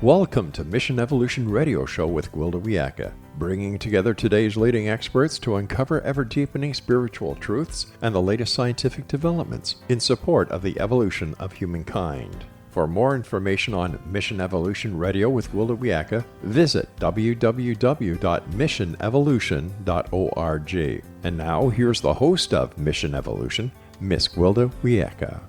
Welcome to Mission Evolution Radio Show with Gwilda Wiyaka, bringing together today's leading experts to uncover ever-deepening spiritual truths and the latest scientific developments in support of the evolution of humankind. For more information on Mission Evolution Radio with Gwilda Wiyaka, visit www.missionevolution.org. And now, here's the host of Mission Evolution, Miss Gwilda Wiyaka.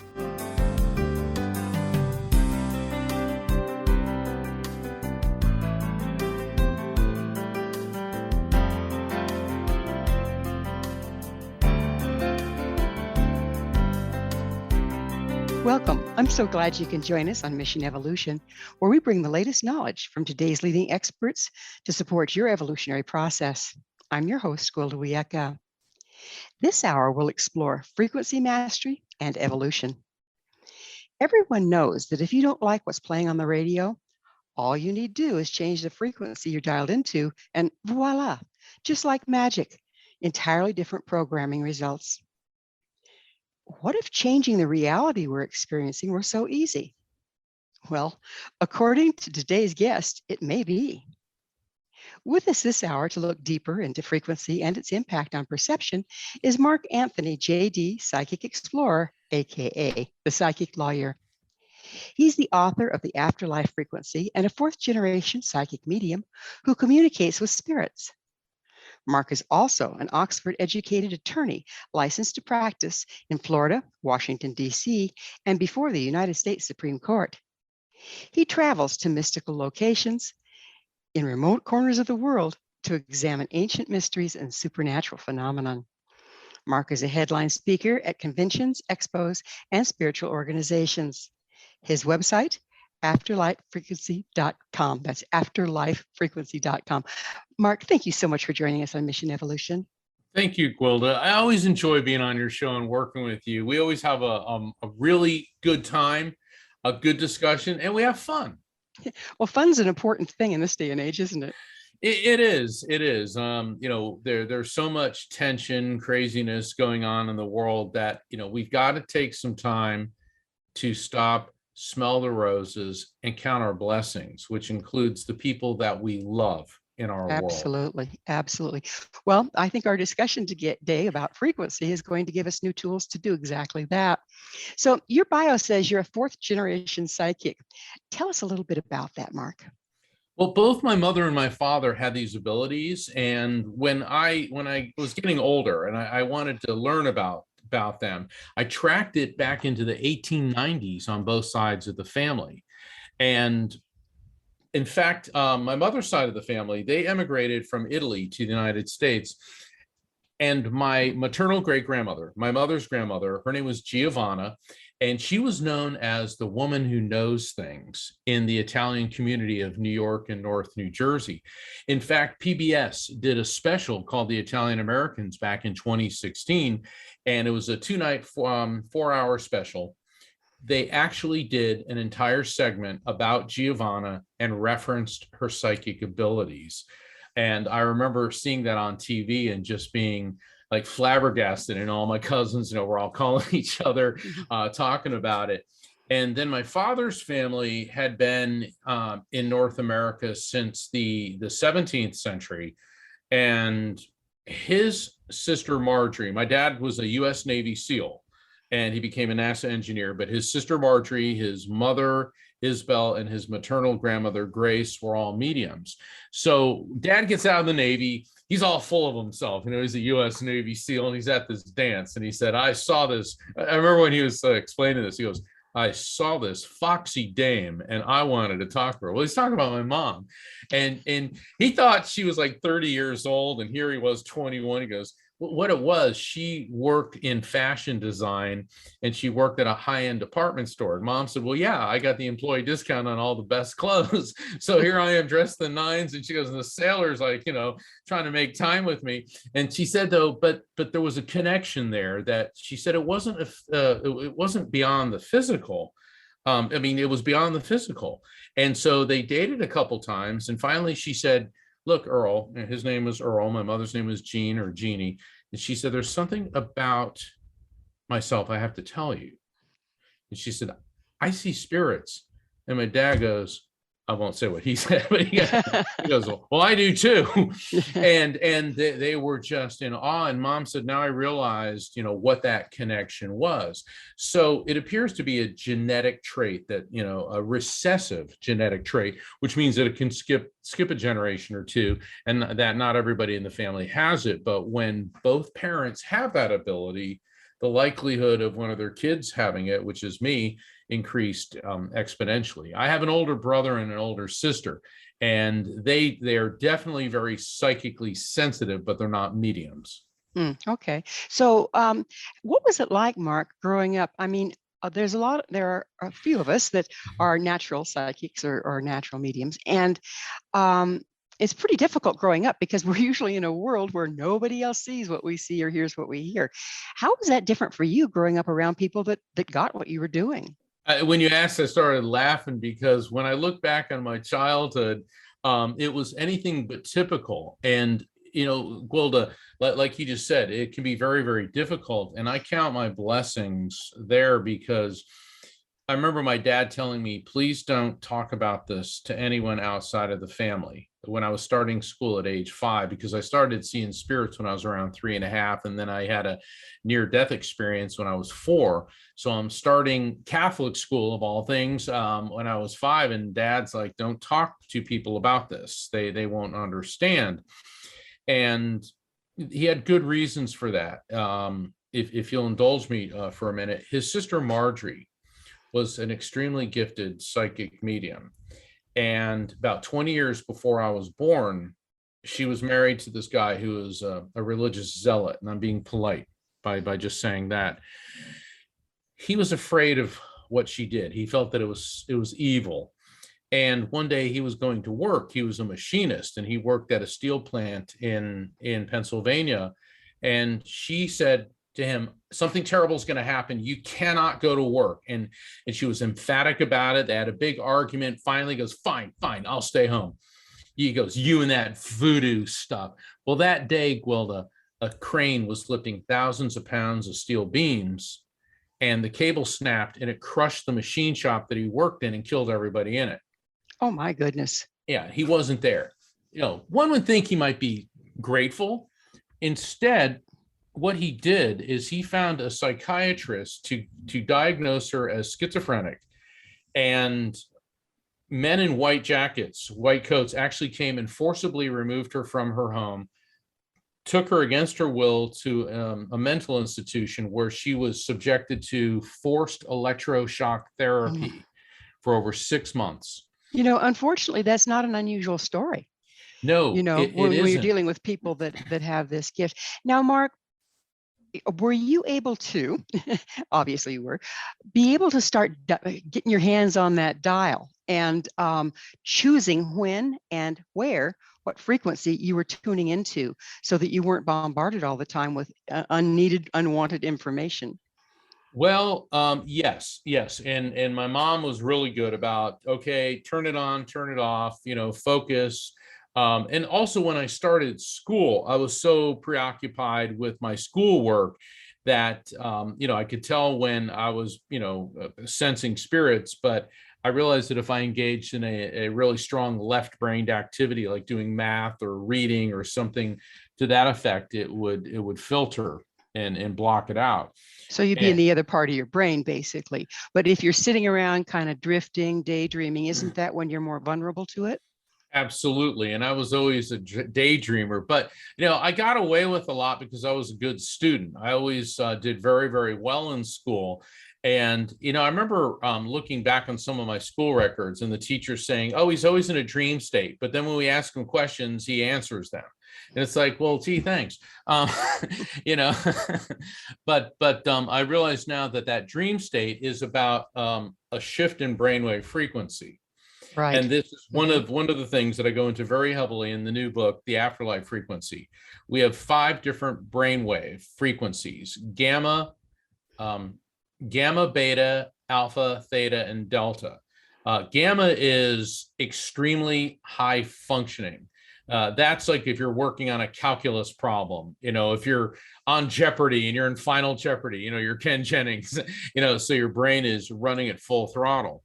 Welcome. I'm so glad you can join us on Mission Evolution, where we bring the latest knowledge from today's leading experts to support your evolutionary process. I'm your host, Gwilda Wiyaka. This hour will explore frequency mastery and evolution. Everyone knows that if you don't like what's playing on the radio, all you need to do is change the frequency you're dialed into, and voila, just like magic, entirely different programming results. What if changing the reality we're experiencing were so easy? Well, according to today's guest, it may be. With us this hour to look deeper into frequency and its impact on perception is Mark Anthony, JD, Psychic Explorer, aka the Psychic Lawyer. He's the author of The Afterlife Frequency and a fourth-generation psychic medium who communicates with spirits. Mark is also an Oxford-educated attorney licensed to practice in Florida, Washington, D.C., and before the United States Supreme Court. He travels to mystical locations in remote corners of the world to examine ancient mysteries and supernatural phenomenon. Mark is a headline speaker at conventions, expos, and spiritual organizations. His website, afterlifefrequency.com. That's afterlifefrequency.com. Mark, thank you so much for joining us on Mission Evolution. Thank you, Gwilda. I always enjoy being on your show and working with you. We always have a really good time, a good discussion, and we have fun. Well, fun's an important thing in this day and age, isn't it? It is. There's so much tension, craziness going on in the world that, we've got to take some time to stop, smell the roses, and count our blessings, which includes the people that we love in our world. Absolutely. Well, I think our discussion today about frequency is going to give us new tools to do exactly that. So your bio says you're a fourth generation psychic. Tell us a little bit about that, Mark. Well, both my mother and my father had these abilities. And when I was getting older and I wanted to learn about them, I tracked it back into the 1890s on both sides of the family. And in fact, my mother's side of the family, they emigrated from Italy to the United States. And my maternal great-grandmother, my mother's grandmother, her name was Giovanna, and she was known as the woman who knows things in the Italian community of New York and North New Jersey. In fact, PBS did a special called The Italian Americans back in 2016, and it was a two-night, 4-hour special. They actually did an entire segment about Giovanna and referenced her psychic abilities. And I remember seeing that on TV and just being like flabbergasted, and all my cousins, we're all calling each other, talking about it. And then my father's family had been in North America since the 17th century. And his sister Marjorie, my dad was a U.S. Navy SEAL, and he became a NASA engineer, but his sister Marjorie, his mother Isabel, and his maternal grandmother Grace were all mediums. So Dad gets out of the Navy. He's all full of himself. He's a U.S. Navy SEAL, and he's at this dance. And he said, I saw this. I remember when he was explaining this, he goes, I saw this foxy dame and I wanted to talk to her. Well, he's talking about my mom. And he thought she was like 30 years old. And here he was 21. He goes, what it was, she worked in fashion design and she worked at a high-end department store. And Mom said, well, yeah, I got the employee discount on all the best clothes. So here I am dressed in nines. And she goes, and the sailor's like, trying to make time with me. And she said, though, but there was a connection there that she said it wasn't beyond the physical. It was beyond the physical. And so they dated a couple times. And finally she said, look, Earl, and his name was Earl, my mother's name was Jean or Jeannie. And she said, there's something about myself I have to tell you. And she said, I see spirits. And my dad goes, I won't say what he said, but he goes, well, I do too. And they were just in awe. And mom said, now I realized, what that connection was. So it appears to be a genetic trait that, a recessive genetic trait, which means that it can skip a generation or two, and that not everybody in the family has it. But when both parents have that ability, the likelihood of one of their kids having it, which is me, increased exponentially. I have an older brother and an older sister, and they are definitely very psychically sensitive, but they're not mediums. Okay. So what was it like, Mark, growing up? I mean, there are a few of us that are natural psychics or natural mediums. And it's pretty difficult growing up because we're usually in a world where nobody else sees what we see or hears what we hear. How was that different for you growing up around people that got what you were doing? When you asked, I started laughing because when I look back on my childhood, it was anything but typical. And, Gwilda, like you just said, it can be very, very difficult. And I count my blessings there because I remember my dad telling me, please don't talk about this to anyone outside of the family when I was starting school at age 5, because I started seeing spirits when I was around 3.5. And then I had a near-death experience when I was 4. So I'm starting Catholic school of all things when I was 5. And dad's like, don't talk to people about this. They won't understand. And he had good reasons for that. If you'll indulge me for a minute, his sister Marjorie was an extremely gifted psychic medium. And about 20 years before I was born, she was married to this guy who was a religious zealot. And I'm being polite by just saying that. He was afraid of what she did. He felt that it was evil. And one day he was going to work. He was a machinist and he worked at a steel plant in Pennsylvania. And she said to him, something terrible is going to happen. You cannot go to work. And she was emphatic about it. They had a big argument. Finally goes, fine, I'll stay home. He goes, you and that voodoo stuff. Well, that day, Gwilda, a crane was lifting thousands of pounds of steel beams, and the cable snapped and it crushed the machine shop that he worked in and killed everybody in it. Oh my goodness. Yeah, he wasn't there. One would think he might be grateful. Instead, what he did is he found a psychiatrist to diagnose her as schizophrenic, and men in white jackets, white coats, actually came and forcibly removed her from her home, took her against her will to a mental institution where she was subjected to forced electroshock therapy for over 6 months. Unfortunately, that's not an unusual story. No, when you're dealing with people that have this gift. Now, Mark, were you able to, obviously you were, be able to start getting your hands on that dial and choosing when and where, what frequency you were tuning into so that you weren't bombarded all the time with unneeded, unwanted information? Well, yes. And my mom was really good about, okay, turn it on, turn it off, focus. And also when I started school, I was so preoccupied with my schoolwork that, I could tell when I was, sensing spirits, but I realized that if I engaged in a really strong left-brained activity, like doing math or reading or something to that effect, it would filter and block it out. So you'd be in the other part of your brain, basically. But if you're sitting around kind of drifting, daydreaming, isn't that when you're more vulnerable to it? Absolutely. And I was always a daydreamer, but, I got away with a lot because I was a good student. I always did very, very well in school. And, I remember looking back on some of my school records and the teacher saying, oh, he's always in a dream state. But then when we ask him questions, he answers them. And it's like, well, gee, thanks. But I realize now that dream state is about a shift in brainwave frequency. Right. And this is one of the things that I go into very heavily in the new book, The Afterlife Frequency. We have 5 different brainwave frequencies: gamma, beta, alpha, theta, and delta. Gamma is extremely high functioning. That's like if you're working on a calculus problem, if you're on Jeopardy and you're in Final Jeopardy, you're Ken Jennings, so your brain is running at full throttle.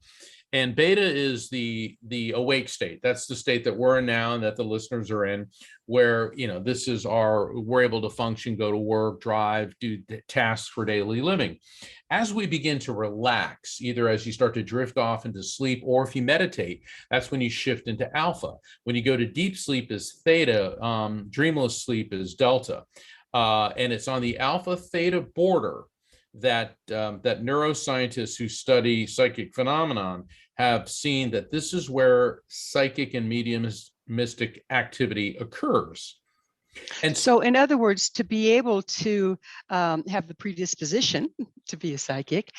And beta is the awake state. That's the state that we're in now and that the listeners are in, where, this is we're able to function, go to work, drive, do tasks for daily living. As we begin to relax, either as you start to drift off into sleep, or if you meditate, that's when you shift into alpha. When you go to deep sleep is theta, dreamless sleep is delta. And it's on the alpha theta border that neuroscientists who study psychic phenomenon have seen that this is where psychic and mediumistic activity occurs. And so, in other words, to be able to have the predisposition to be a psychic,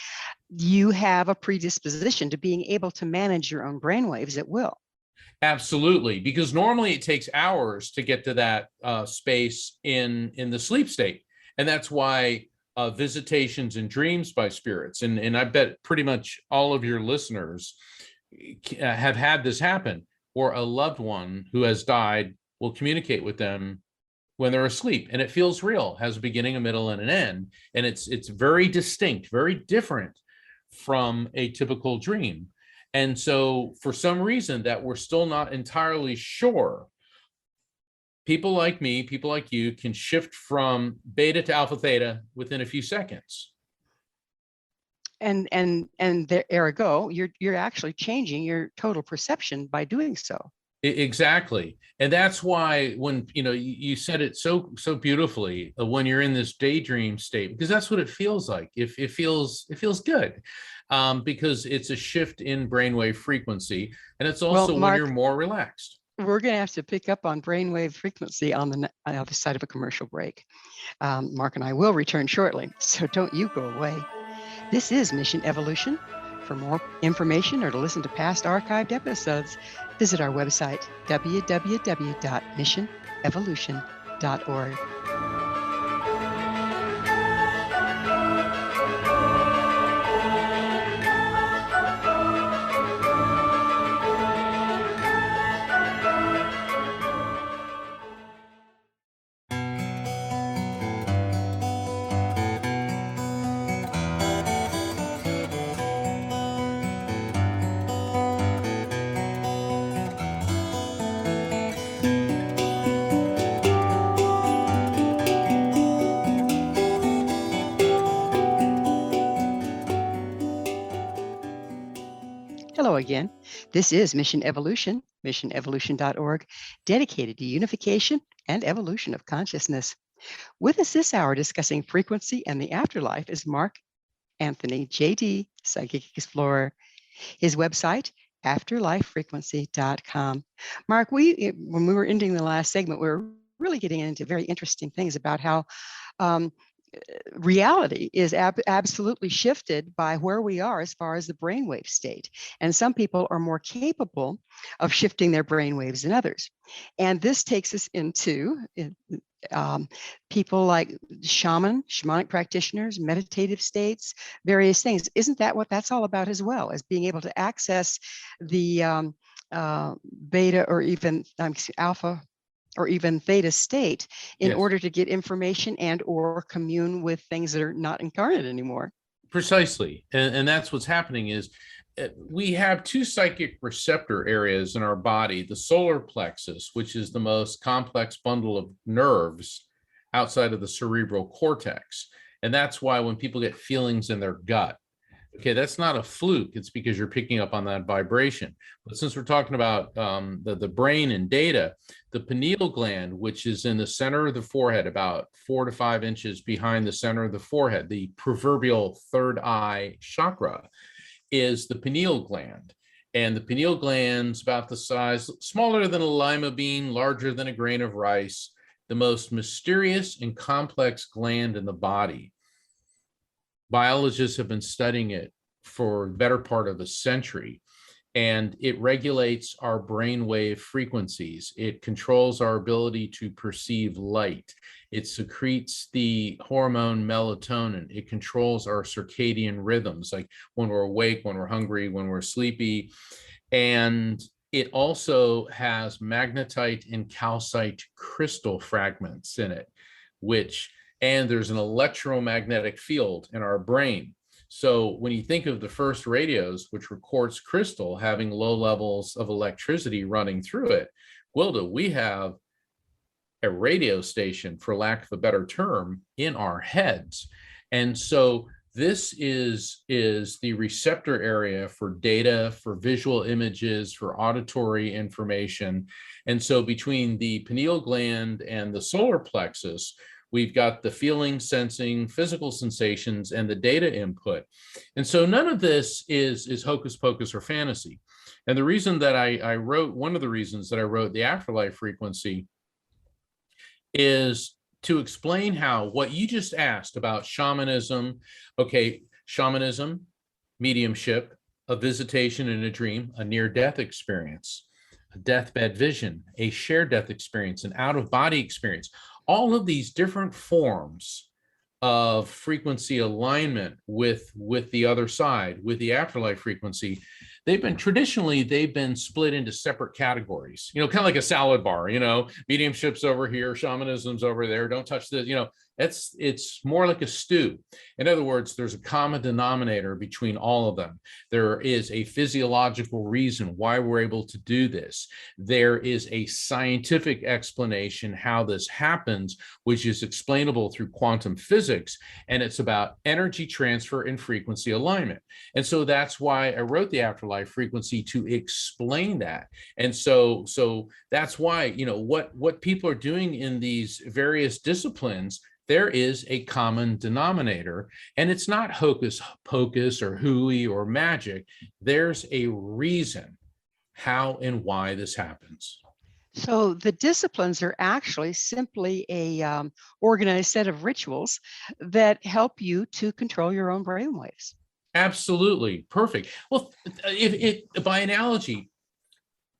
you have a predisposition to being able to manage your own brainwaves at will. Absolutely, because normally it takes hours to get to that space in the sleep state, and that's why visitations and dreams by spirits, and I bet pretty much all of your listeners have had this happen, or a loved one who has died will communicate with them when they're asleep, and it feels real, has a beginning, a middle, and an end, and it's very distinct, very different from a typical dream. And so for some reason that we're still not entirely sure, people like me, people like you, can shift from beta to alpha theta within a few seconds. And there, ergo, you're actually changing your total perception by doing so. Exactly. And that's why when, you said it so beautifully, when you're in this daydream state, because that's what it feels like. It feels good, because it's a shift in brainwave frequency. And it's also Mark, when you're more relaxed. We're going to have to pick up on brainwave frequency on the other side of a commercial break. Mark and I will return shortly, so don't you go away. This is Mission Evolution. For more information or to listen to past archived episodes, visit our website, www.missionevolution.org. Hello again. This is Mission Evolution, missionevolution.org, dedicated to unification and evolution of consciousness. With us this hour discussing frequency and the afterlife is Mark Anthony, JD, Psychic Explorer. His website, afterlifefrequency.com. Mark, when we were ending the last segment, we were really getting into very interesting things about how reality is absolutely shifted by where we are as far as the brainwave state. And some people are more capable of shifting their brainwaves than others. And this takes us into people like shamanic practitioners, meditative states, various things. Isn't that what that's all about as well, as being able to access the beta or even alpha or even theta state in order to get information and or commune with things that are not incarnate anymore? Precisely. And that's what's happening is we have two psychic receptor areas in our body, the solar plexus, which is the most complex bundle of nerves outside of the cerebral cortex. And that's why when people get feelings in their gut, okay, that's not a fluke. It's because you're picking up on that vibration. But since we're talking about the brain and data, the pineal gland, which is in the center of the forehead, about 4 to 5 inches behind the center of the forehead, the proverbial third eye chakra, is the pineal gland. And the pineal gland's about the size, smaller than a lima bean, larger than a grain of rice, the most mysterious and complex gland in the body. Biologists have been studying it for the better part of a century, and it regulates our brainwave frequencies. It controls our ability to perceive light. It secretes the hormone melatonin. It controls our circadian rhythms, like when we're awake, when we're hungry, when we're sleepy. And it also has magnetite and calcite crystal fragments in it, and there's an electromagnetic field in our brain. So when you think of the first radios, which were quartz crystal having low levels of electricity running through it, Gwilda, we have a radio station, for lack of a better term, in our heads. And so this is the receptor area for data, for visual images, for auditory information. And so between the pineal gland and the solar plexus, we've got the feeling, sensing, physical sensations, and the data input. And so none of this is hocus pocus or fantasy. And the reason that I wrote, one of the reasons that I wrote The Afterlife Frequency, is to explain how what you just asked about shamanism, okay, shamanism, mediumship, a visitation in a dream, a near-death experience, a deathbed vision, a shared death experience, an out-of-body experience, all of these different forms of frequency alignment with the other side, with the afterlife frequency, they've been split into separate categories, kind of like a salad bar, mediumship's over here, shamanism's over there, don't touch this, it's more like a stew. In other words, there's a common denominator between all of them. There is a physiological reason why we're able to do this. There is a scientific explanation how this happens, which is explainable through quantum physics, and it's about energy transfer and frequency alignment. And so that's why I wrote The Afterlife Frequency, to explain that. And so that's why, what people are doing in these various disciplines, there is a common denominator, and it's not hocus pocus or hooey or magic. There's a reason how and why this happens. So the disciplines are actually simply a organized set of rituals that help you to control your own brainwaves. Absolutely. Perfect. Well, if by analogy,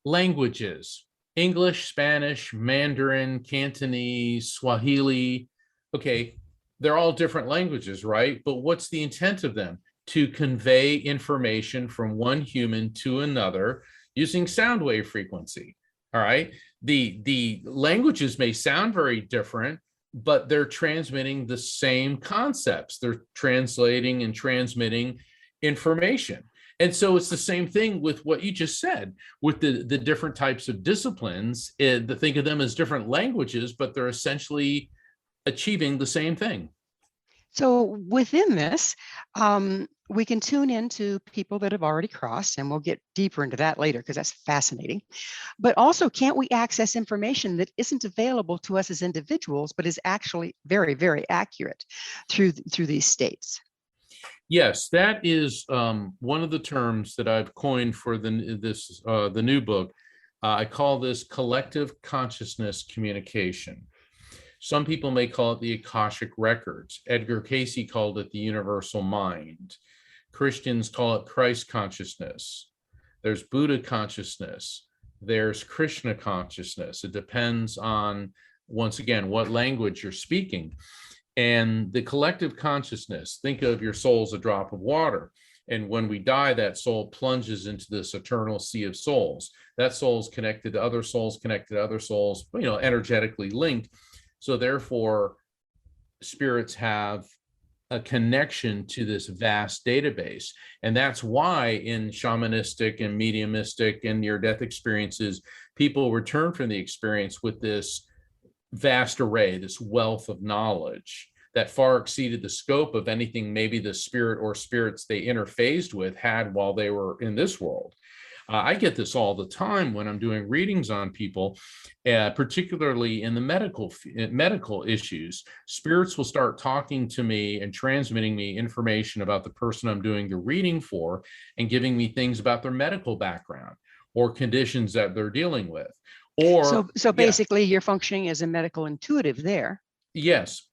languages, English, Spanish, Mandarin, Cantonese, Swahili, okay, they're all different languages, right? But what's the intent of them? To convey information from one human to another using sound wave frequency. All right. The languages may sound very different, but they're transmitting the same concepts. They're translating and transmitting information. And so it's the same thing with what you just said, with the different types of disciplines. Think of them as different languages, but they're essentially achieving the same thing. So within this, we can tune into people that have already crossed, and we'll get deeper into that later because that's fascinating. But also, can't we access information that isn't available to us as individuals, but is actually very, very accurate through these states? Yes, that is one of the terms that I've coined for the new book. I call this collective consciousness communication. Some people may call it the Akashic Records. Edgar Cayce called it the universal mind. Christians call it Christ consciousness. There's Buddha consciousness. There's Krishna consciousness. It depends on, once again, what language you're speaking. And the collective consciousness, think of your soul as a drop of water. And when we die, that soul plunges into this eternal sea of souls. That soul is connected to other souls, energetically linked. So therefore, spirits have a connection to this vast database. And that's why in shamanistic and mediumistic and near-death experiences, people return from the experience with this vast array, this wealth of knowledge that far exceeded the scope of anything maybe the spirit or spirits they interfaced with had while they were in this world. I get this all the time when I'm doing readings on people, particularly in the medical issues. Spirits will start talking to me and transmitting me information about the person I'm doing the reading for, and giving me things about their medical background or conditions that they're dealing with. Or so basically, you're functioning as a medical intuitive there. Yes.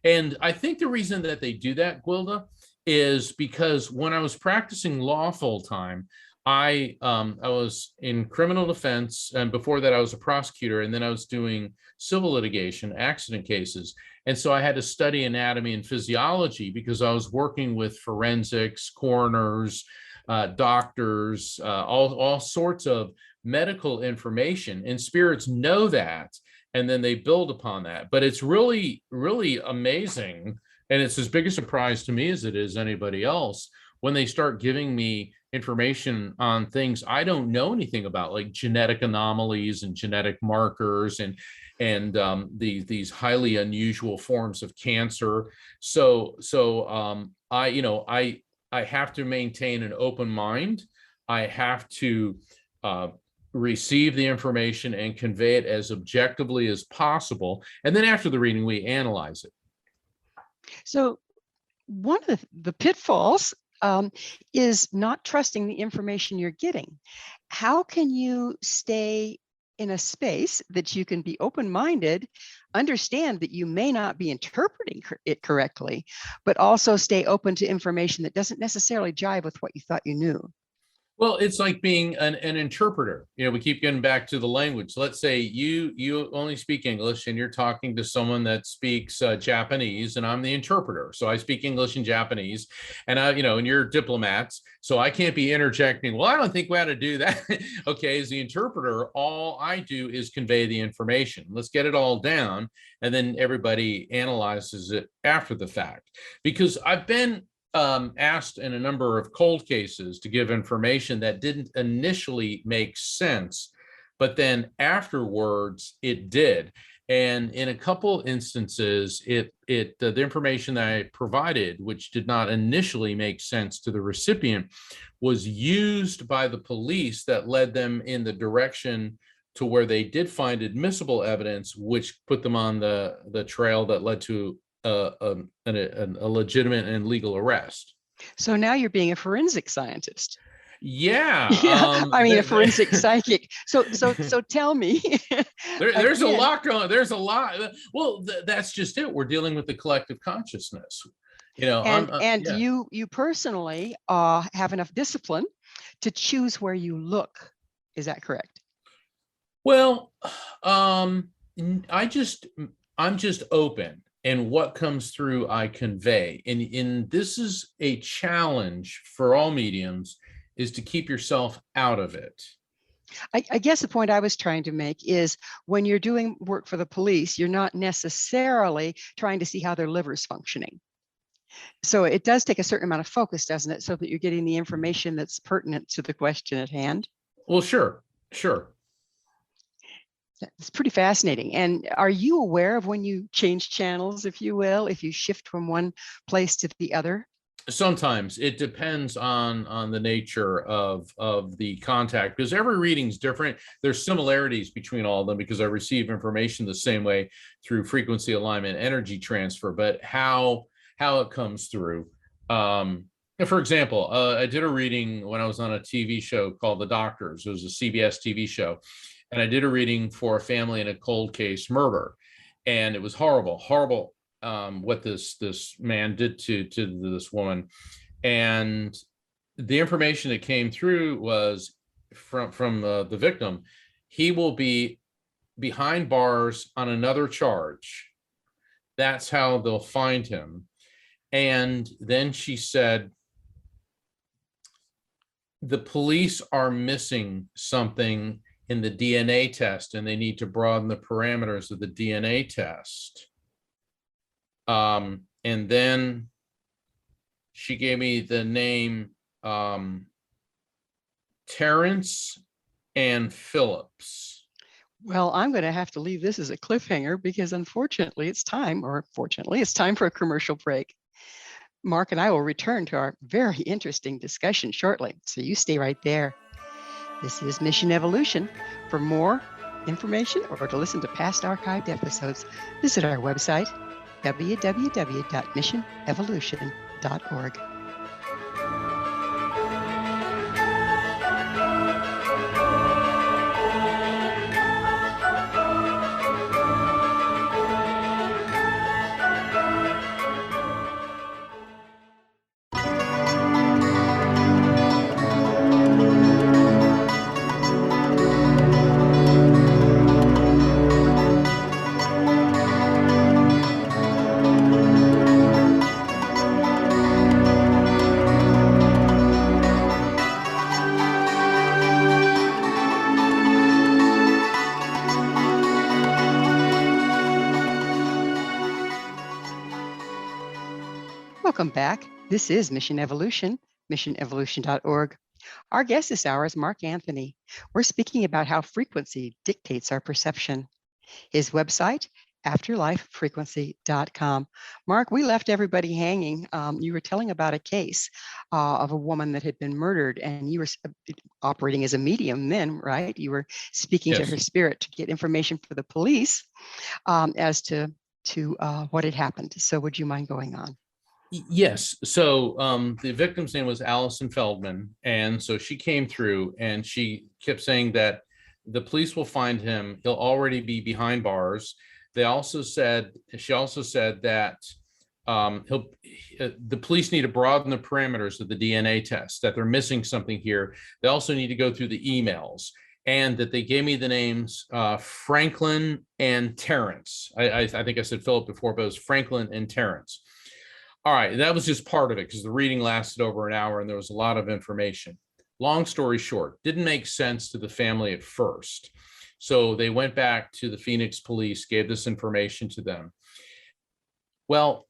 And I think the reason that they do that, Gwilda, is because when I was practicing law full time, I was in criminal defense, and before that I was a prosecutor, and then I was doing civil litigation, accident cases. And so I had to study anatomy and physiology because I was working with forensics, coroners, doctors, all sorts of medical information, and spirits know that, and then they build upon that. But it's really, really amazing And it's as big a surprise to me as it is anybody else when they start giving me information on things I don't know anything about, like genetic anomalies and genetic markers and these highly unusual forms of cancer. So I have to maintain an open mind. I have to receive the information and convey it as objectively as possible. And then after the reading, we analyze it. So one of the pitfalls is not trusting the information you're getting. How can you stay in a space that you can be open-minded, understand that you may not be interpreting it correctly, but also stay open to information that doesn't necessarily jive with what you thought you knew? Well, it's like being an interpreter. We keep getting back to the language. Let's say you only speak English and you're talking to someone that speaks Japanese, and I'm the interpreter. So I speak English and Japanese, and and you're diplomats. So I can't be interjecting. Well, I don't think we ought to do that. Okay, as the interpreter, all I do is convey the information. Let's get it all down, and then everybody analyzes it after the fact. Because I've been asked in a number of cold cases to give information that didn't initially make sense, but then afterwards it did. And in a couple instances, the information that I provided, which did not initially make sense to the recipient, was used by the police that led them in the direction to where they did find admissible evidence, which put them on the trail that led to a legitimate and legal arrest. So now you're being a forensic scientist. Yeah. A forensic psychic. So tell me. There's a lot going. There's a lot. Well, that's just it. We're dealing with the collective consciousness. You personally have enough discipline to choose where you look. Is that correct? Well, I'm just open. And what comes through, I convey. And this is a challenge for all mediums, is to keep yourself out of it. I guess the point I was trying to make is when you're doing work for the police, you're not necessarily trying to see how their liver's functioning. So it does take a certain amount of focus, doesn't it? So that you're getting the information that's pertinent to the question at hand. Well, sure. It's pretty fascinating. And are you aware of when you change channels, if you will, if you shift from one place to the other? Sometimes it depends on the nature of the contact, because every reading's different. There's similarities between all of them because I receive information the same way through frequency alignment, energy transfer, but how it comes through. For example, I did a reading when I was on a TV show called The Doctors. It was a CBS TV show. And I did a reading for a family in a cold case murder. And it was horrible what this man did to this woman. And the information that came through was from the victim. He will be behind bars on another charge. That's how they'll find him. And then she said, the police are missing something in the DNA test, and they need to broaden the parameters of the DNA test. And then she gave me the name Terrence and Phillips. Well, I'm going to have to leave this as a cliffhanger because unfortunately it's time, or fortunately it's time for a commercial break. Mark and I will return to our very interesting discussion shortly, so you stay right there. This is Mission Evolution. For more information or to listen to past archived episodes, visit our website, www.missionevolution.org. Welcome back. This is Mission Evolution, missionevolution.org. Our guest this hour is Mark Anthony. We're speaking about how frequency dictates our perception. His website, afterlifefrequency.com. Mark, we left everybody hanging. You were telling about a case of a woman that had been murdered, and you were operating as a medium then, right? You were speaking to Yes. her spirit to get information for the police as to what had happened. So would you mind going on? Yes. So the victim's name was Allison Feldman. And so she came through and she kept saying that the police will find him. He'll already be behind bars. She also said that the police need to broaden the parameters of the DNA test, that they're missing something here. They also need to go through the emails, and that they gave me the names Franklin and Terrence. I think I said Philip before, but it was Franklin and Terrence. All right, that was just part of it because the reading lasted over an hour and there was a lot of information. Long story short, didn't make sense to the family at first. So they went back to the Phoenix police, gave this information to them. Well,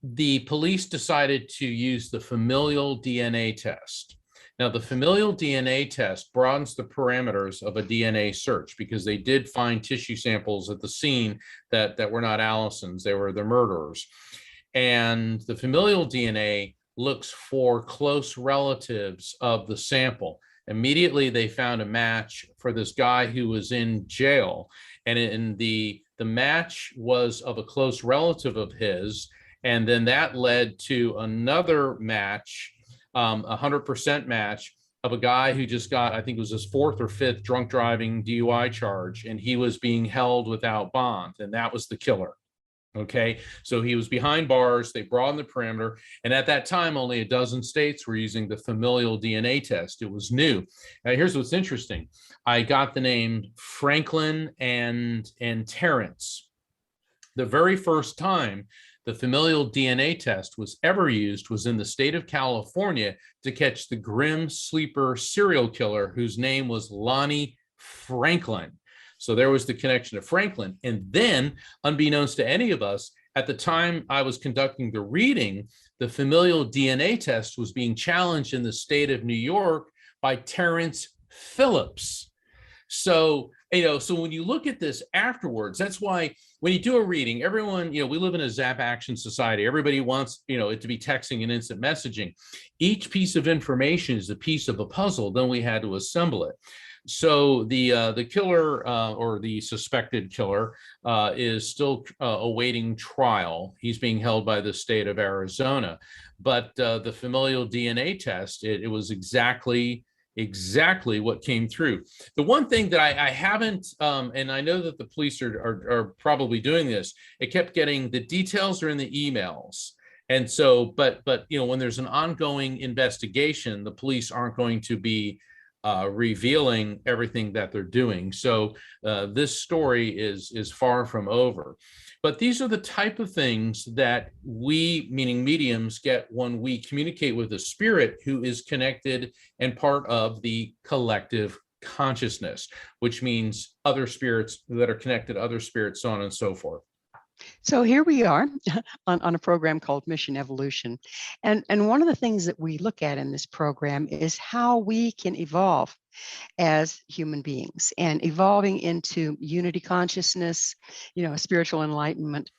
the police decided to use the familial DNA test. Now, the familial DNA test broadens the parameters of a DNA search because they did find tissue samples at the scene that were not Allison's, they were the murderers. And the familial DNA looks for close relatives of the sample. Immediately, they found a match for this guy who was in jail. And the match was of a close relative of his. And then that led to another match, 100% match of a guy who just got, I think it was his 4th or 5th drunk driving DUI charge. And he was being held without bond. And that was the killer. Okay, so he was behind bars. They broadened the parameter, and at that time, only a dozen states were using the familial DNA test. It was new. Now, here's what's interesting: I got the name Franklin and Terrence. The very first time the familial DNA test was ever used was in the state of California to catch the grim sleeper serial killer whose name was Lonnie Franklin. So there was the connection to Franklin. And then, unbeknownst to any of us, at the time I was conducting the reading, the familial DNA test was being challenged in the state of New York by Terrence Phillips. So, so when you look at this afterwards, that's why when you do a reading, everyone, we live in a zap action society. Everybody wants, it to be texting and instant messaging. Each piece of information is a piece of a puzzle. Then we had to assemble it. So the killer or the suspected killer is still awaiting trial. He's being held by the state of Arizona. But the familial DNA test, it was exactly what came through. The one thing that I haven't, and I know that the police are probably doing this, it kept getting, the details are in the emails. And so, but when there's an ongoing investigation, the police aren't going to be revealing everything that they're doing. So this story is far from over. But these are the type of things that we, meaning mediums, get when we communicate with a spirit who is connected and part of the collective consciousness, which means other spirits that are connected, other spirits, so on and so forth. So here we are on a program called Mission Evolution. And one of the things that we look at in this program is how we can evolve as human beings and evolving into unity consciousness, spiritual enlightenment.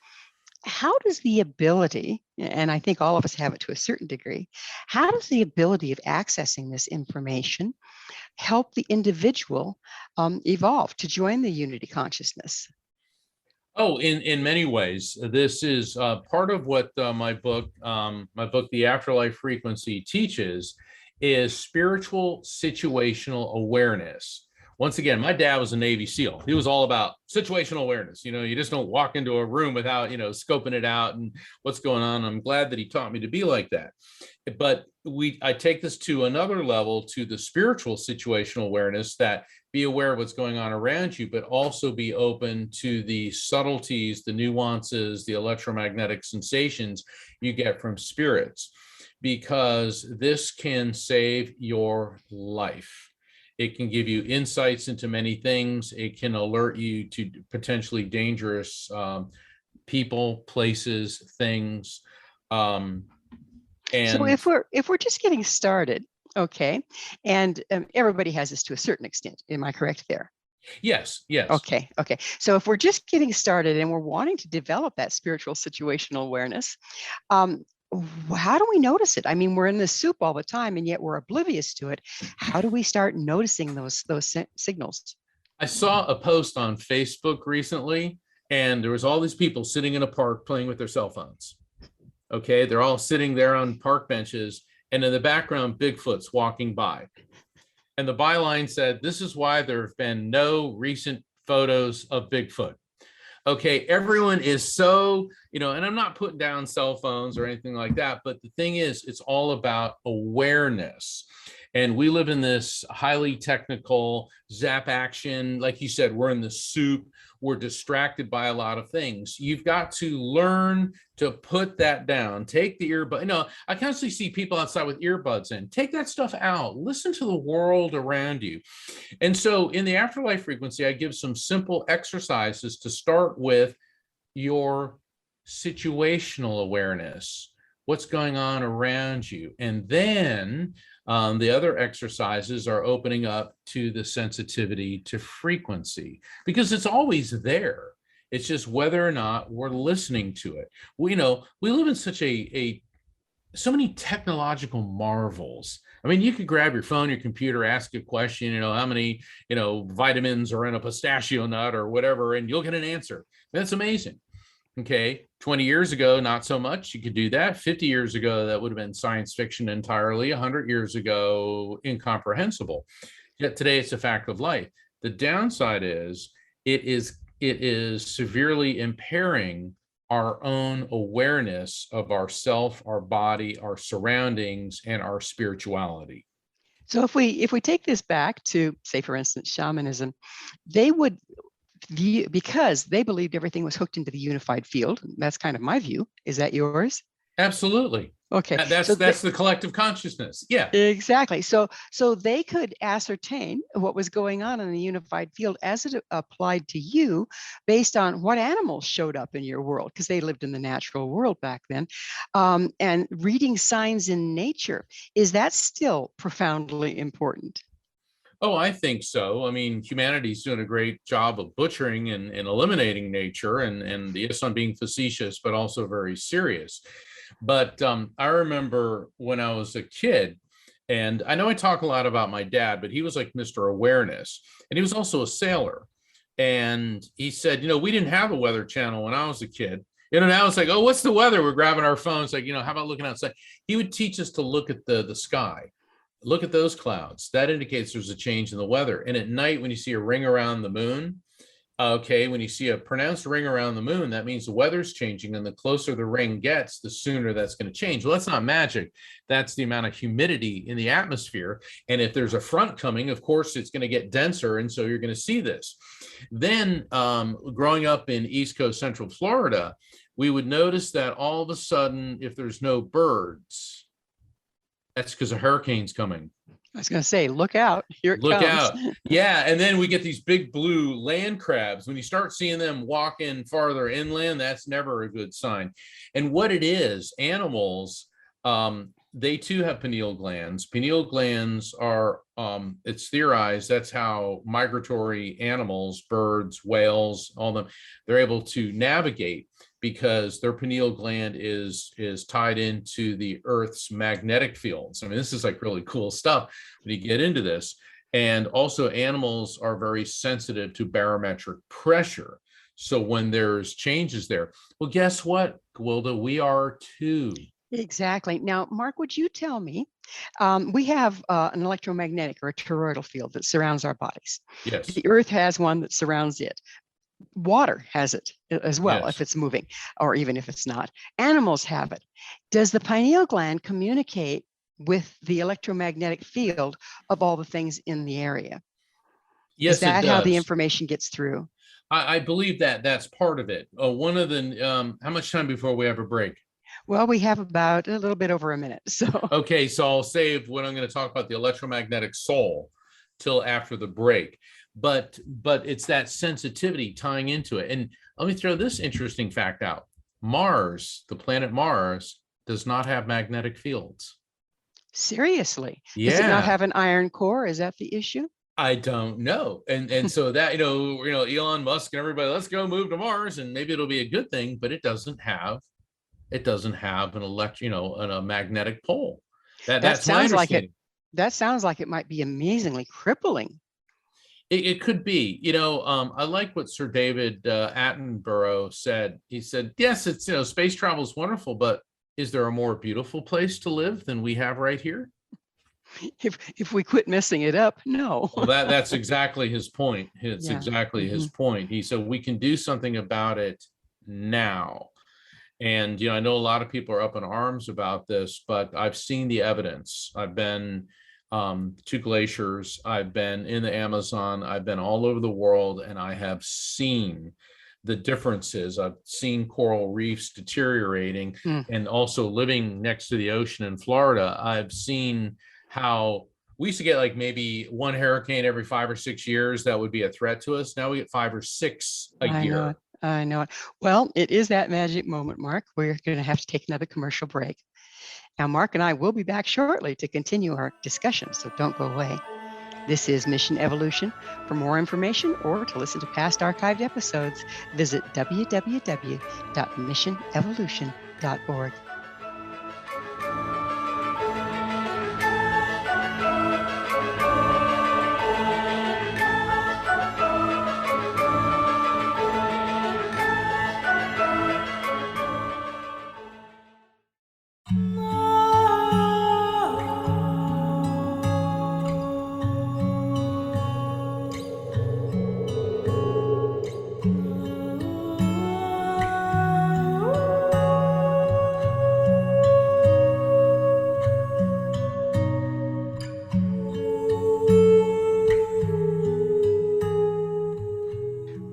How does the ability, and I think all of us have it to a certain degree, how does the ability of accessing this information help the individual evolve to join the unity consciousness? Oh, in many ways. This is part of what my book, The Afterlife Frequency, teaches is spiritual situational awareness. Once again, my dad was a Navy SEAL. He was all about situational awareness. You just don't walk into a room without, scoping it out and what's going on. I'm glad that he taught me to be like that. But I take this to another level, to the spiritual situational awareness, that be aware of what's going on around you, but also be open to the subtleties, the nuances, the electromagnetic sensations you get from spirits, because this can save your life. It can give you insights into many things. It can alert you to potentially dangerous people, places, things. Um, So and if we're just getting started, okay, and everybody has this to a certain extent. Am I correct there? yes, yes. Okay, okay. So if we're just getting started and we're wanting to develop that spiritual situational awareness, um, how do we notice it? I mean, we're in the soup all the time, and yet we're oblivious to it. How do we start noticing those signals? I saw a post on Facebook recently, and there was all these people sitting in a park playing with their cell phones. Okay, they're all sitting there on park benches, and in the background, Bigfoot's walking by. And the byline said, "This is why there have been no recent photos of Bigfoot." Okay, everyone is so, and I'm not putting down cell phones or anything like that, but the thing is, it's all about awareness. And we live in this highly technical zap action. Like you said, we're in the soup. We're distracted by a lot of things. You've got to learn to put that down. Take the earbud. I constantly see people outside with earbuds in. Take that stuff out. Listen to the world around you. And so in the afterlife frequency, I give some simple exercises to start with your situational awareness, what's going on around you. And then the other exercises are opening up to the sensitivity to frequency, because it's always there. It's just whether or not we're listening to it. We live in such so many technological marvels. I mean, you could grab your phone, your computer, ask a question, how many, vitamins are in a pistachio nut or whatever, and you'll get an answer. That's amazing. Okay. 20 years ago, not so much. You could do that. 50 years ago, that would have been science fiction entirely. 100 years ago, incomprehensible. Yet today, it's a fact of life. The downside is it is severely impairing our own awareness of ourself, our body, our surroundings, and our spirituality. So if we take this back to, say, for instance, shamanism, they would because they believed everything was hooked into the unified field. That's kind of my view. Is that yours? Absolutely. Okay. That's the collective consciousness. Yeah. Exactly. So they could ascertain what was going on in the unified field as it applied to you based on what animals showed up in your world, because they lived in the natural world back then. And reading signs in nature, is that still profoundly important? Oh, I think so. I mean, humanity's doing a great job of butchering and eliminating nature, and yes, I'm being facetious, but also very serious. But I remember when I was a kid, and I know I talk a lot about my dad, but he was like Mr. Awareness, and he was also a sailor. And he said, we didn't have a weather channel when I was a kid. Now it's like, oh, what's the weather? We're grabbing our phones. Like, how about looking outside? He would teach us to look at the sky. Look at those clouds. That indicates there's a change in the weather. And at night, when you see a ring around the moon, okay, when you see a pronounced ring around the moon, that means the weather's changing. And the closer the ring gets, the sooner that's going to change. Well, that's not magic. That's the amount of humidity in the atmosphere. And if there's a front coming, of course, it's going to get denser. And so you're going to see this. Then growing up in East Coast Central Florida, we would notice that all of a sudden, if there's no birds, that's because a hurricane's coming. I was going to say, look out, here it Look comes. out. Yeah. And then we get these big blue land crabs. When you start seeing them walking farther inland, that's never a good sign. And what it is, animals, they too have pineal glands. Pineal glands are, it's theorized, that's how migratory animals, birds, whales, all them, they're able to navigate, because their pineal gland is tied into the Earth's magnetic fields. I mean, this is like really cool stuff when you get into this. And also, animals are very sensitive to barometric pressure. So when there's changes there, well, guess what, Gwilda? We are too. Exactly. Now, Mark, would you tell me, we have an electromagnetic or a toroidal field that surrounds our bodies. Yes. The Earth has one that surrounds it. Water has it as well, Yes. if it's moving, or even if it's not. Animals have it. Does the pineal gland communicate with the electromagnetic field of all the things in the area? Yes, Is that it how the does. information gets through? I believe that that's part of it. One of the, how much time before we have a break? Well, we have about a little bit over a minute. So, Okay, so I'll save what I'm going to talk about the electromagnetic soul till after the break. But it's that sensitivity tying into it. And let me throw this interesting fact out. Mars, the planet Mars, does not have magnetic fields. Seriously? Does it not Yeah. have an iron core? Is that the issue? I don't know. And so that, Elon Musk and everybody, let's go move to Mars and maybe it'll be a good thing, but it doesn't have an a magnetic pole. That That's my sounds like it. understanding. That sounds like it might be amazingly crippling. It could be, I like what Sir David Attenborough said. He said, yes, it's, space travel is wonderful, but is there a more beautiful place to live than we have right here? If we quit messing it up, no. Well, that's exactly his point. It's Yeah. exactly his point. He said, we can do something about it now. And, I know a lot of people are up in arms about this, but I've seen the evidence. I've been to glaciers. I've been in the Amazon. I've been all over the world, and I have seen the differences. I've seen coral reefs deteriorating, and also living next to the ocean in Florida, I've seen how we used to get like maybe one hurricane every 5 or 6 years that would be a threat to us. Now we get 5 or 6 a year. I know it. Well, it is that magic moment, Mark. We're going to have to take another commercial break. Now, Mark and I will be back shortly to continue our discussion, so don't go away. This is Mission Evolution. For more information or to listen to past archived episodes, visit www.missionevolution.org.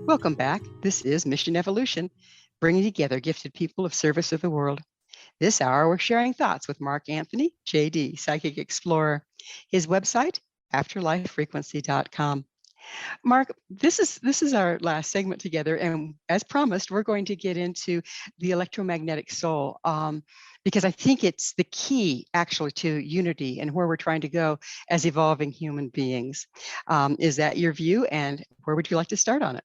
Welcome back. This is Mission Evolution, bringing together gifted people of service of the world. This hour, we're sharing thoughts with Mark Anthony, JD, Psychic Explorer. His website, afterlifefrequency.com. Mark, this is our last segment together, and as promised, we're going to get into the electromagnetic soul, because I think it's the key actually to unity and where we're trying to go as evolving human beings. Is that your view, and where would you like to start on it?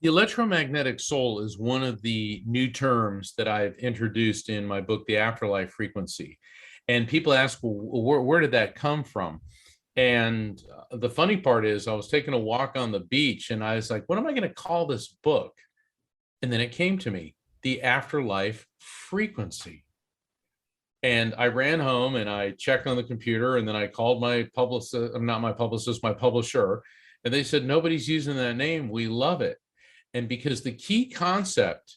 The electromagnetic soul is one of the new terms that I've introduced in my book, The Afterlife Frequency. And people ask, well, where did that come from? And the funny part is I was taking a walk on the beach and I was like, what am I going to call this book? And then it came to me, The Afterlife Frequency. And I ran home and I checked on the computer, and then I called my publicist, not my publicist, my publisher. And they said, nobody's using that name. We love it. And because the key concept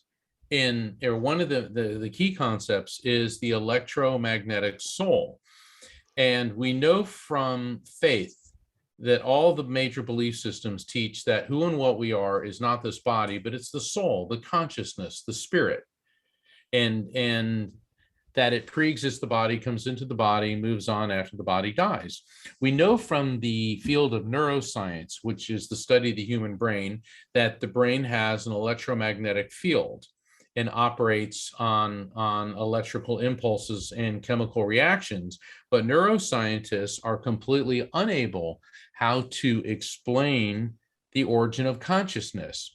one of the key concepts is the electromagnetic soul. And we know from faith that all the major belief systems teach that who and what we are is not this body, but it's the soul, the consciousness, the spirit. And that it pre-exists the body, comes into the body, moves on after the body dies. We know from the field of neuroscience, which is the study of the human brain, that the brain has an electromagnetic field and operates on electrical impulses and chemical reactions. But neuroscientists are completely unable how to explain the origin of consciousness.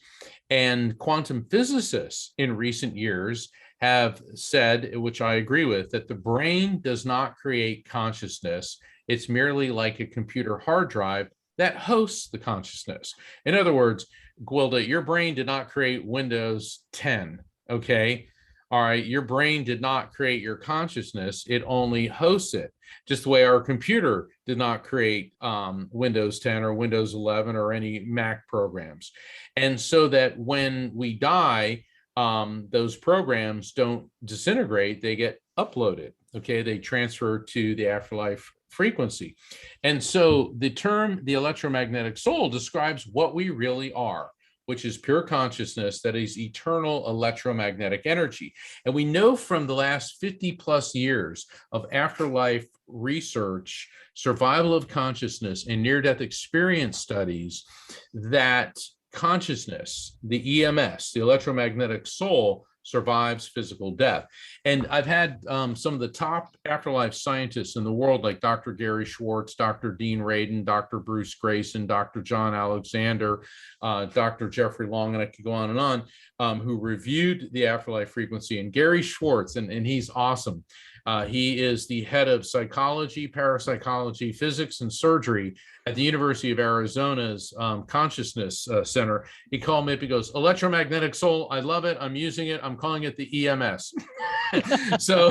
And quantum physicists in recent years have said, which I agree with, that the brain does not create consciousness. It's merely like a computer hard drive that hosts the consciousness. In other words, Gwilda, your brain did not create Windows 10, okay? All right, your brain did not create your consciousness. It only hosts it, just the way our computer did not create Windows 10 or Windows 11 or any Mac programs. And so that when we die, those programs don't disintegrate, they get uploaded. Okay, they transfer to the afterlife frequency. And so the term the electromagnetic soul describes what we really are, which is pure consciousness that is eternal electromagnetic energy. And we know from the last 50 plus years of afterlife research, survival of consciousness, and near-death experience studies that consciousness, the EMS, the electromagnetic soul, survives physical death. And I've had some of the top afterlife scientists in the world, like Dr. Gary Schwartz, Dr. Dean Radin, Dr. Bruce Grayson, Dr. John Alexander, Dr. Jeffrey Long, and I could go on and on, who reviewed the afterlife frequency. And Gary Schwartz, and he's awesome. He is the head of psychology, parapsychology, physics, and surgery at the University of Arizona's Consciousness Center. He called me up, he goes, "Electromagnetic soul, I love it, I'm using it, I'm calling it the EMS." so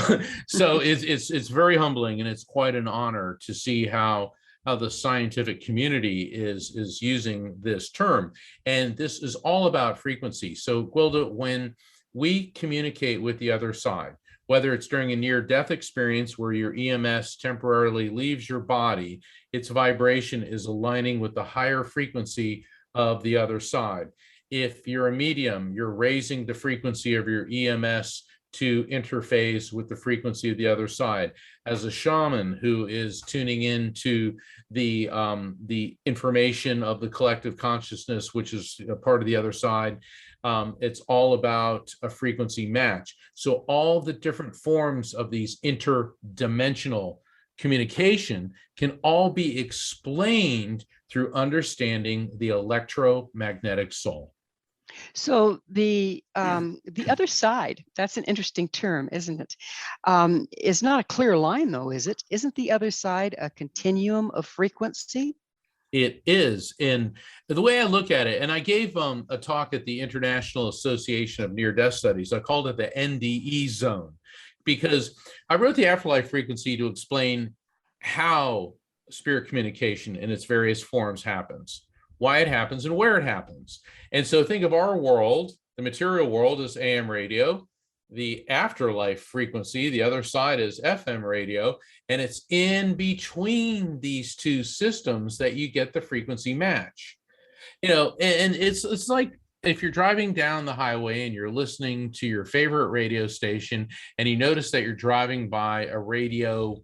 it's very humbling, and it's quite an honor to see how the scientific community is using this term. And this is all about frequency. So Gwilda, when we communicate with the other side, whether it's during a near-death experience where your EMS temporarily leaves your body, its vibration is aligning with the higher frequency of the other side. If you're a medium, you're raising the frequency of your EMS to interface with the frequency of the other side. As a shaman who is tuning into the information of the collective consciousness, which is a part of the other side, it's all about a frequency match. So all the different forms of these interdimensional communication can all be explained through understanding the electromagnetic soul. So the other side, that's an interesting term, isn't it? It's not a clear line, though, is it? Isn't the other side a continuum of frequency? It is. In the way I look at it, and I gave a talk at the International Association of Near-Death Studies. I called it the NDE zone, because I wrote the afterlife frequency to explain how spirit communication in its various forms happens, why it happens, and where it happens. And so think of our world, the material world, as AM radio. The afterlife frequency, the other side, is FM radio, and it's in between these two systems that you get the frequency match. And it's like if you're driving down the highway and you're listening to your favorite radio station, and you notice that you're driving by a radio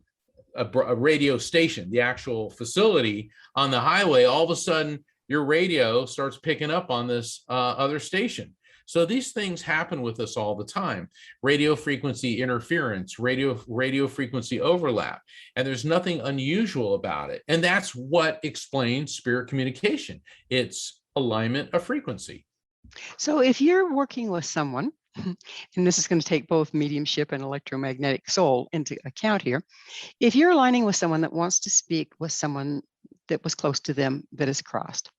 station, the actual facility on the highway, all of a sudden your radio starts picking up on this other station. So these things happen with us all the time. Radio frequency interference, radio frequency overlap, and there's nothing unusual about it. And that's what explains spirit communication. It's alignment of frequency. So if you're working with someone, and this is going to take both mediumship and electromagnetic soul into account here, if you're aligning with someone that wants to speak with someone that was close to them that is crossed,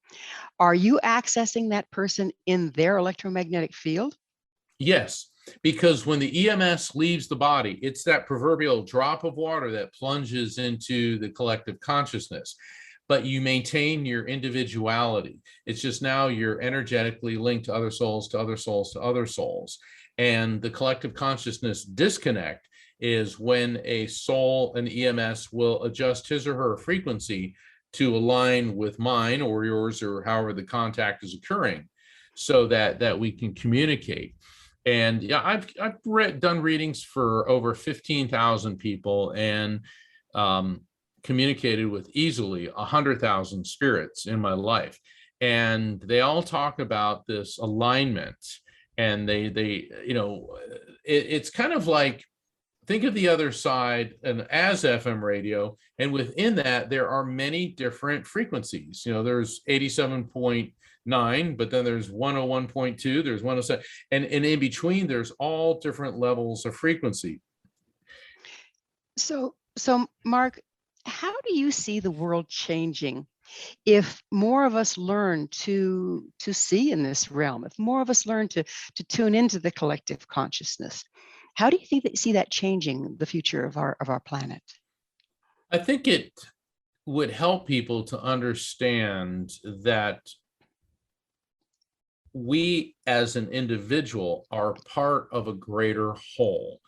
are you accessing that person in their electromagnetic field? Yes, because when the EMS leaves the body, it's that proverbial drop of water that plunges into the collective consciousness. But you maintain your individuality. It's just now you're energetically linked to other souls, to other souls, to other souls. And the collective consciousness disconnect is when a soul, an EMS, will adjust his or her frequency to align with mine or yours, or however the contact is occurring, so that we can communicate. And yeah, I've done readings for over 15,000 people, and communicated with easily 100,000 spirits in my life. And they all talk about this alignment, and it's kind of like, think of the other side and as FM radio, and within that there are many different frequencies. There's 87.9, but then there's 101.2, there's 107, and in between there's all different levels of frequency. So Mark, how do you see the world changing if more of us learn to see in this realm, if more of us learn to tune into the collective consciousness? How do you think that see that changing the future of our planet? I think it would help people to understand that we as an individual are part of a greater whole,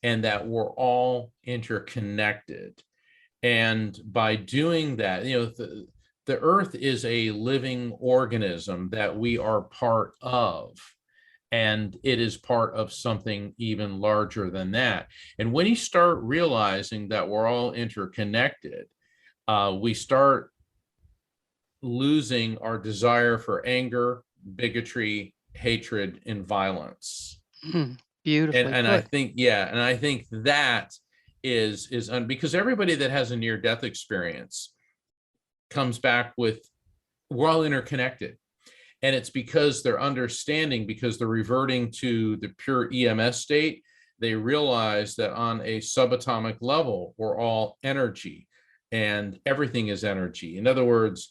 and that we're all interconnected. And by doing that, the earth is a living organism that we are part of. And it is part of something even larger than that. And when you start realizing that we're all interconnected, we start losing our desire for anger, bigotry, hatred, and violence. Beautifully And I put. think, yeah, and I think that is because everybody that has a near death experience comes back with, we're all interconnected. And it's because they're understanding, because they're reverting to the pure EMS state. They realize that on a subatomic level, we're all energy and everything is energy. In other words,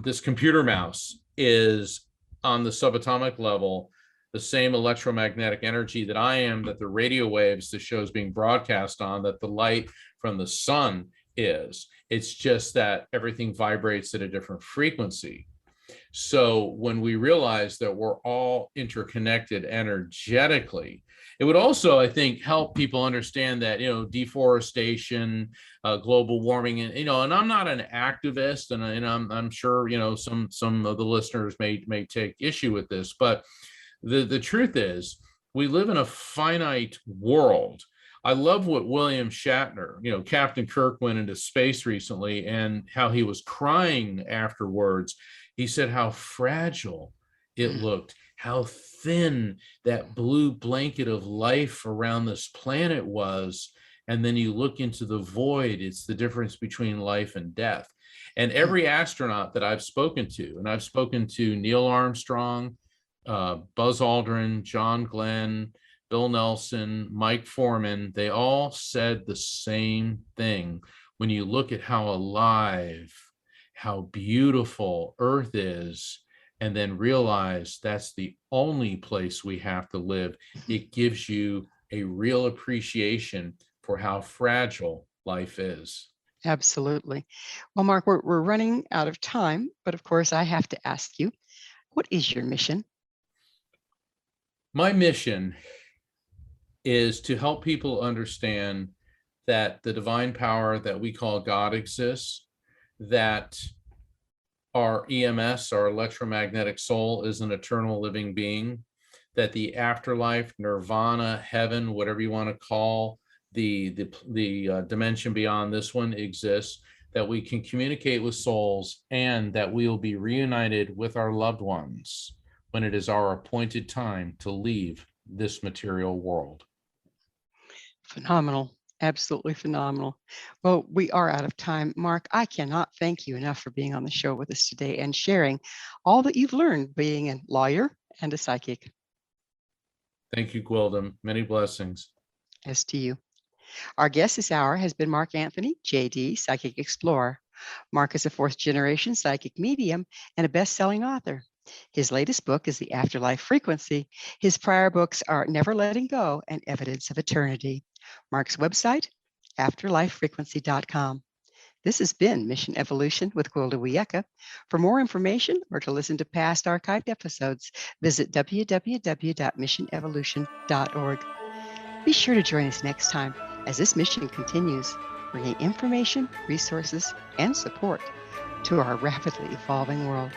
this computer mouse is on the subatomic level, the same electromagnetic energy that I am, that the radio waves the show is being broadcast on, that the light from the sun is. It's just that everything vibrates at a different frequency. So when we realize that we're all interconnected energetically, it would also, I think, help people understand that, deforestation, global warming, and I'm not an activist, and I'm sure some of the listeners may take issue with this, but the truth is, we live in a finite world. I love what William Shatner, Captain Kirk, went into space recently, and how he was crying afterwards. He said how fragile it looked, how thin that blue blanket of life around this planet was. And then you look into the void, it's the difference between life and death. And every astronaut that I've spoken to, and I've spoken to Neil Armstrong, Buzz Aldrin, John Glenn, Bill Nelson, Mike Foreman, they all said the same thing. When you look at how alive, how beautiful Earth is, and then realize that's the only place we have to live, it gives you a real appreciation for how fragile life is. Absolutely. Well, Mark, we're running out of time, but of course, I have to ask you, what is your mission? My mission is to help people understand that the divine power that we call God exists, that our EMS, our electromagnetic soul, is an eternal living being, that the afterlife, nirvana, heaven, whatever you want to call the dimension beyond this one, exists, that we can communicate with souls, and that we will be reunited with our loved ones when it is our appointed time to leave this material world. Phenomenal. Absolutely phenomenal. Well, we are out of time. Mark, I cannot thank you enough for being on the show with us today and sharing all that you've learned being a lawyer and a psychic. Thank you, Gwilda. Many blessings. As to you. Our guest this hour has been Mark Anthony, JD, Psychic Explorer. Mark is a fourth-generation psychic medium and a best-selling author. His latest book is The Afterlife Frequency. His prior books are Never Letting Go and Evidence of Eternity. Mark's website, afterlifefrequency.com. This has been Mission Evolution with Gwilda Wiyaka. For more information or to listen to past archived episodes, visit www.missionevolution.org. Be sure to join us next time as this mission continues, bringing information, resources, and support to our rapidly evolving world.